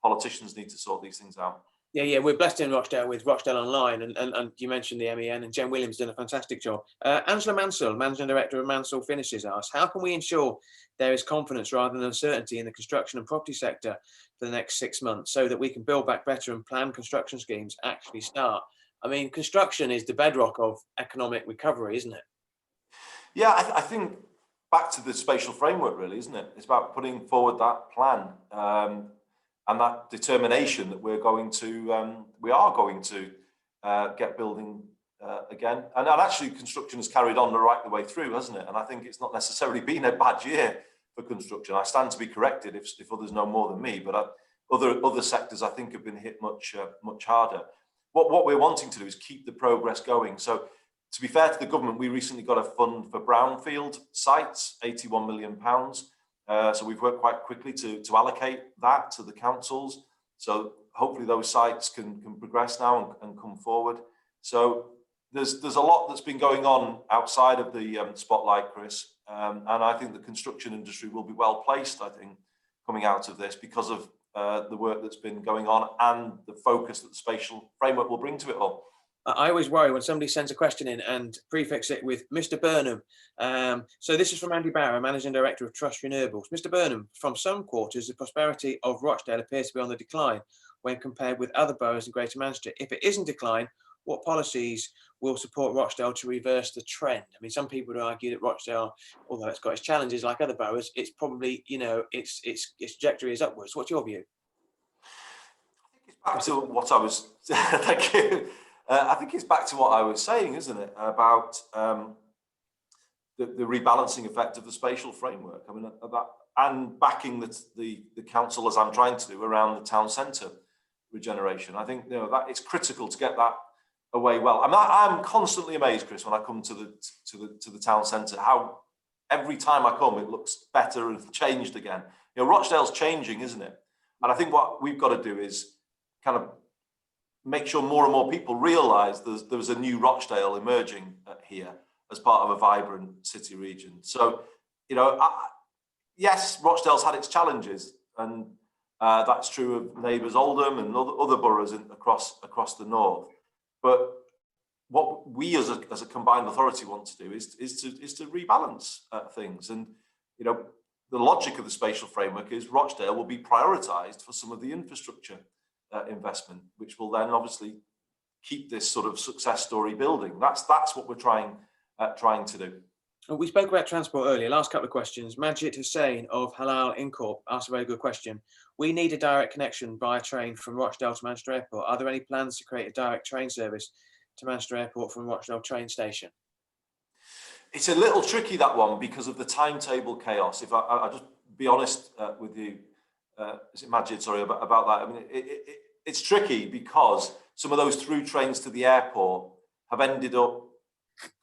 politicians need to sort these things out. Yeah, we're blessed in Rochdale with Rochdale Online, and you mentioned the MEN, and Jen Williams done a fantastic job. Angela Mansell, Managing Director of Mansell Finishes, asks, how can we ensure there is confidence rather than uncertainty in the construction and property sector for the next 6 months so that we can build back better and plan construction schemes actually start? I mean, construction is the bedrock of economic recovery, isn't it? Yeah, I think back to the spatial framework, really, isn't it? It's about putting forward that plan and that determination that we are going to get building again. And actually, construction has carried on the way through, hasn't it? And I think it's not necessarily been a bad year for construction. I stand to be corrected if others know more than me, but other sectors I think have been hit much harder. What we're wanting to do is keep the progress going. So, to be fair to the government, we recently got a fund for brownfield sites, £81 million. So we've worked quite quickly to allocate that to the councils. So hopefully those sites can progress now and come forward. So there's a lot that's been going on outside of the spotlight, Chris. And I think the construction industry will be well placed, I think, coming out of this because of the work that's been going on and the focus that the spatial framework will bring to it all. I always worry when somebody sends a question in and prefix it with Mr. Burnham. So this is from Andy Barrow, Managing Director of Trust Renewables. Mr. Burnham, from some quarters, the prosperity of Rochdale appears to be on the decline when compared with other boroughs in Greater Manchester. If it is in decline, what policies will support Rochdale to reverse the trend? I mean, some people would argue that Rochdale, although it's got its challenges like other boroughs, it's probably, its trajectory is upwards. What's your view? I think it's back to what I was. Thank you. I think it's back to what I was saying, isn't it, about the rebalancing effect of the spatial framework. I mean, and backing the council, as I'm trying to do, around the town centre regeneration. I think that it's critical to get that away well. I'm constantly amazed, Chris, when I come to the town centre, how every time I come it looks better and changed again. Rochdale's changing, isn't it? And I think what we've got to do is kind of make sure more and more people realise there's a new Rochdale emerging here as part of a vibrant city region. So, yes, Rochdale's had its challenges, and that's true of neighbours Oldham and other boroughs across the north. But what we as a combined authority want to do is to rebalance things. And the logic of the spatial framework is Rochdale will be prioritised for some of the infrastructure investment, which will then obviously keep this sort of success story building. That's what we're trying to do. We spoke about transport earlier. Last couple of questions. Majid Hussain of Halal Incorp asked a very good question. We need a direct connection by train from Rochdale to Manchester Airport. Are there any plans to create a direct train service to Manchester Airport from Rochdale train station? It's a little tricky, that one, because of the timetable chaos. If I just be honest with you, is it Majid? Sorry about that. I mean, it's tricky because some of those through trains to the airport have ended up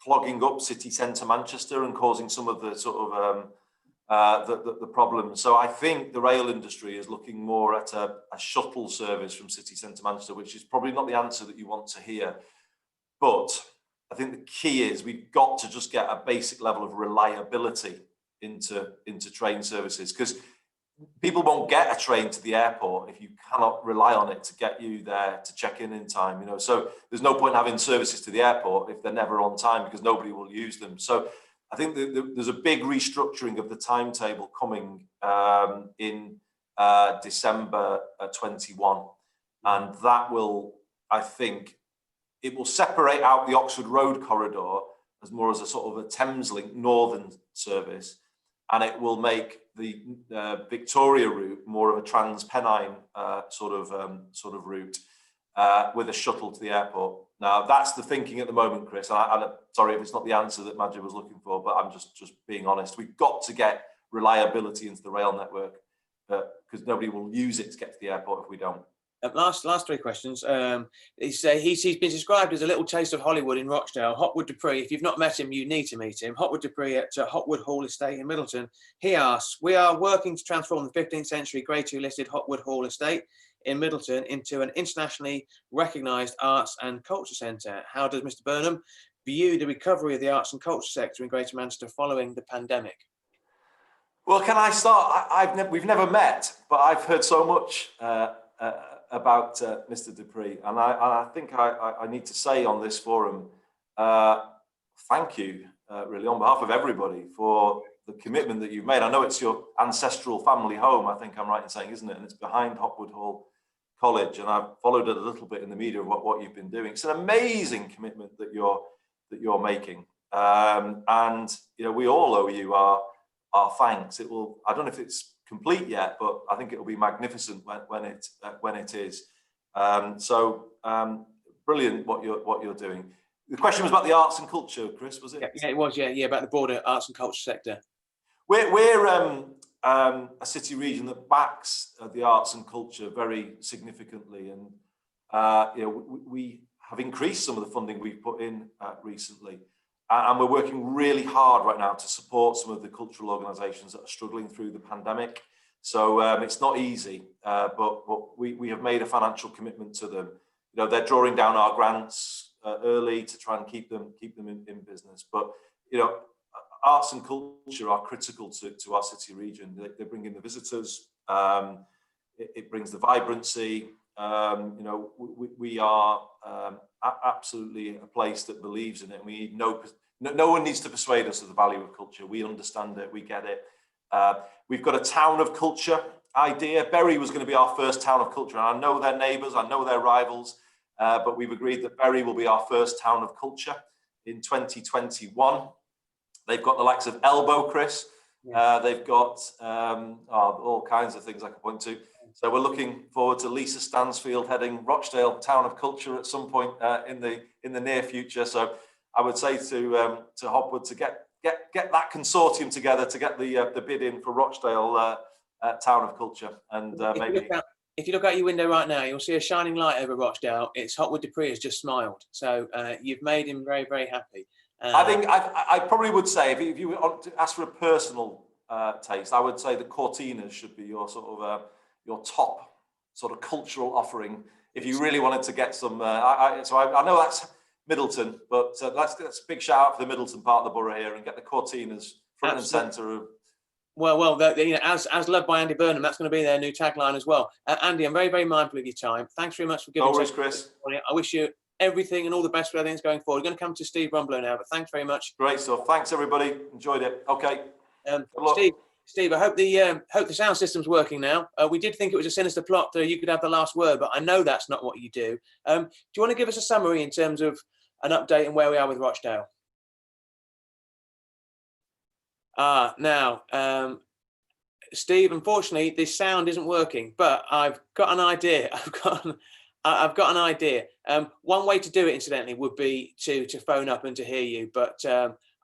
clogging up city centre Manchester and causing some of the sort of the problems. So I think the rail industry is looking more at a shuttle service from city centre Manchester, which is probably not the answer that you want to hear. But I think the key is we've got to just get a basic level of reliability into train services, because people won't get a train to the airport if you cannot rely on it to get you there to check in time. So there's no point having services to the airport if they're never on time, because nobody will use them. So I think there's a big restructuring of the timetable coming in December 21, and that will, I think, it will separate out the Oxford Road corridor as more as a sort of a Thameslink northern service, and it will make the Victoria route more of a Trans-Pennine sort of route with a shuttle to the airport. Now, that's the thinking at the moment, Chris. I'm sorry if it's not the answer that Majid was looking for, but I'm just being honest. We've got to get reliability into the rail network because nobody will use it to get to the airport if we don't. Last three questions. He's been described as a little taste of Hollywood in Rochdale. Hotwood Dupree, if you've not met him, you need to meet him. Hotwood Dupree at Hotwood Hall Estate in Middleton. He asks, we are working to transform the 15th century Grade 2 listed Hotwood Hall Estate in Middleton into an internationally recognised arts and culture centre. How does Mr. Burnham view the recovery of the arts and culture sector in Greater Manchester following the pandemic? Well, can I start? We've never met, but I've heard so much about Mr. Dupree, and I think I need to say on this forum, thank you, really, on behalf of everybody, for the commitment that you've made. I know it's your ancestral family home, I think I'm right in saying, isn't it? And it's behind Hotwood Hall College, and I've followed it a little bit in the media of what you've been doing. It's an amazing commitment that you're making, and you know, we all owe you our thanks. It will. I don't know if it's complete yet, but I think it will be magnificent when it is. Brilliant what you're doing. The question was about the arts and culture, Chris, was it? Yeah, it was. Yeah, about the broader arts and culture sector. We're a city region that backs the arts and culture very significantly, and you know, we have increased some of the funding we've put in recently. And we're working really hard right now to support some of the cultural organisations that are struggling through the pandemic. So it's not easy, but we have made a financial commitment to them. You know, they're drawing down our grants early to try and keep them in business. But you know, arts and culture are critical to our city region. They bring in the visitors. It brings the vibrancy. You know, we are absolutely a place that believes in it. We need no one needs to persuade us of the value of culture. We understand it, we get it. We've got a town of culture idea. Bury was going to be our first town of culture. And I know their neighbours, I know their rivals, but we've agreed that Bury will be our first town of culture in 2021. They've got the likes of Elbow, Chris. They've got all kinds of things I can point to. So we're looking forward to Lisa Stansfield heading Rochdale Town of Culture at some point in the near future. So I would say to Hotwood to get that consortium together to get the bid in for Rochdale Town of Culture, and maybe. If you look out your window right now, you'll see a shining light over Rochdale. It's Hotwood Dupree has just smiled, so you've made him very, very happy. I think I probably would say if you want to ask for a personal taste, I would say the Cortinas should be your sort of your top sort of cultural offering if you really wanted to get some. I know that's Middleton, but that's a big shout out for the Middleton part of the borough here, and get the Cortinas front and centre. Well, you know, as loved by Andy Burnham, that's going to be their new tagline as well. Andy, I'm very, very mindful of your time. Thanks very much for giving us. Chris. I wish you everything and all the best for everything going forward. We're going to come to Steve Rumblow now, but thanks very much. Great stuff. Thanks everybody. Enjoyed it. Okay. Steve, I hope the sound system's working now. We did think it was a sinister plot that you could have the last word, but I know that's not what you do. Do you want to give us a summary in terms of an update on where we are with Rochdale? Now, Steve, unfortunately, this sound isn't working, but I've got an idea. I've got an idea. One way to do it, incidentally, would be to phone up and to hear you, but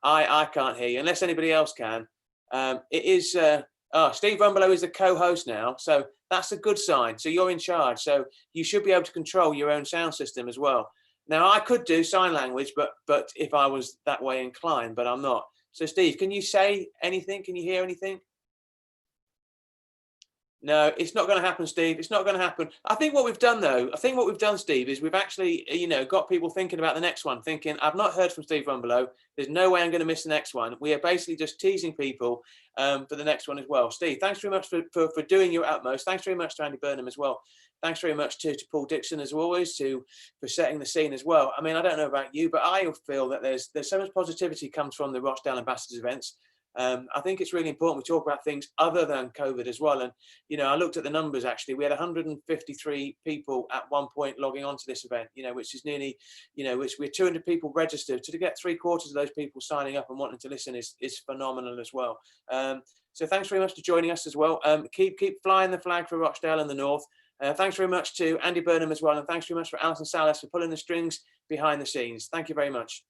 I can't hear you unless anybody else can. It is Steve Rumblow is the co-host now, so that's a good sign. So you're in charge, so you should be able to control your own sound system as well. Now I could do sign language, but if I was that way inclined, but I'm not. So Steve, can you say anything? Can you hear anything? No, it's not going to happen, Steve. It's not going to happen. I think what we've done, Steve, is we've actually, you know, got people thinking about the next one, thinking, I've not heard from Steve Rumblow. There's no way I'm going to miss the next one. We are basically just teasing people for the next one as well. Steve, thanks very much for doing your utmost. Thanks very much to Andy Burnham as well. Thanks very much to Paul Dixon, as always, for setting the scene as well. I mean, I don't know about you, but I feel that there's so much positivity comes from the Rochdale Ambassadors events. I think it's really important we talk about things other than COVID as well. And, you know, I looked at the numbers, actually. We had 153 people at one point logging on to this event, you know, which is nearly, you know, which we're 200 people registered. To get 3/4 of those people signing up and wanting to listen is phenomenal as well. So thanks very much for joining us as well. Keep flying the flag for Rochdale in the north. Thanks very much to Andy Burnham as well. And thanks very much for Alison Salas for pulling the strings behind the scenes. Thank you very much.